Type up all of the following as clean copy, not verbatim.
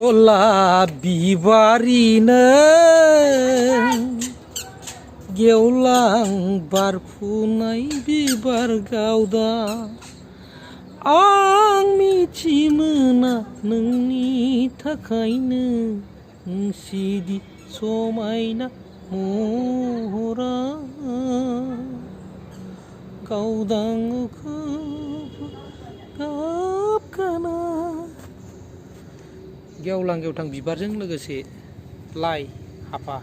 गलाप बिबारिनो गेवलां बारफुनाय बिबार गावदा आं मिथि मोना नोंनि थाखायनो सिदि समायना महरा गावदां गाबगाना गेवलां गेवथां बिबारजों लोगोसे लाइ हाफा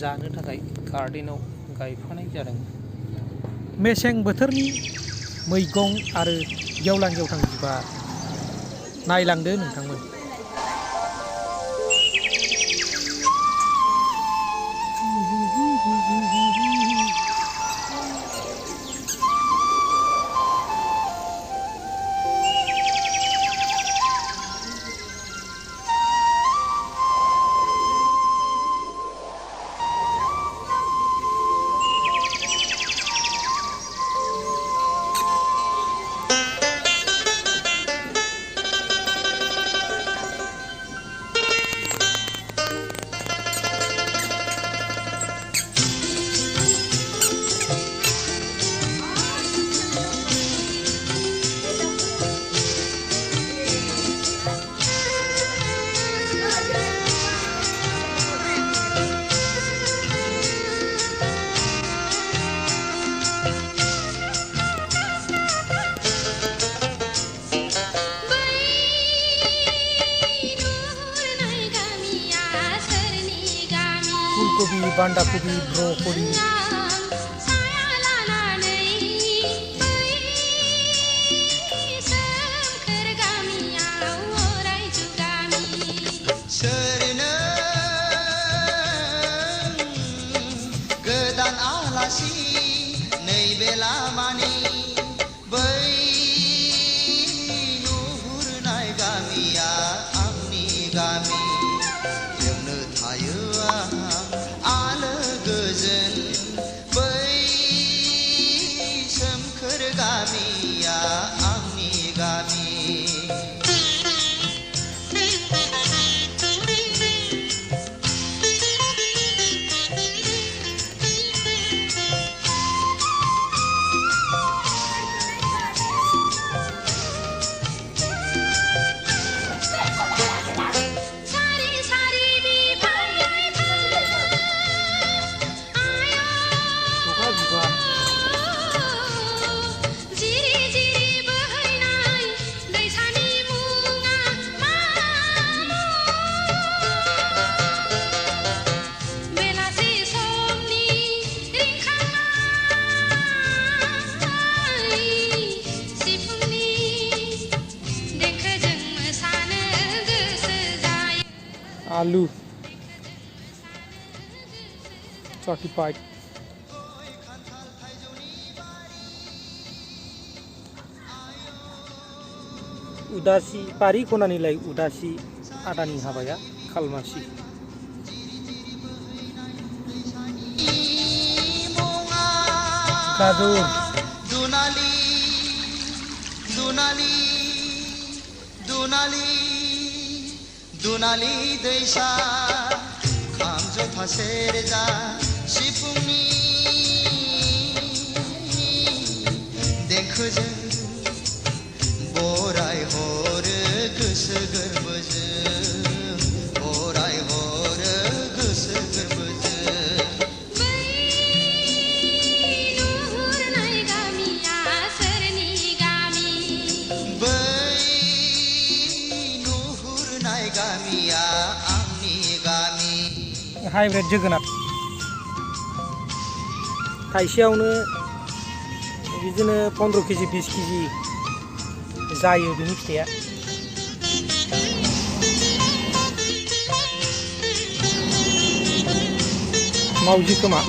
जानो थाखाय गार्डेनाव गायफानाय जादों। मेसें बोथोरनि मैगं आरो गेवलां गेवथां बिबार नायलांदो नोंथांमोन। फुलकबि बान्दा कबि ब्रकलि सोरनो गोदान आलासि नैबे लामानि बै नुहुरनाय गामिया आंनि गामि बेयावनो थायो आलो गोजोन बै सोमखोर गामिया आंनि गामि। आलु 35 उदासि बारि खनानिलाय उदासि आदानि हाबाया खालमासि गाजर दुनाली दुनाली दुनाली दुनाली दैसा खाम जथा सेरजा सिफुंनि देंखोजों बराय हरो गोसो गोरबोजों बराय हरो गोसो गोरबोजों। बै नुहुरनाय गामिया सोरनि गामि बै नुहुरनाय गामिया आंनि गामि। हाइब्रिद जोगोनार थाइसेयावनो बिदिनो 15 केजि 20 केजि जायो बिनि फिथाइया। मावजि खोमा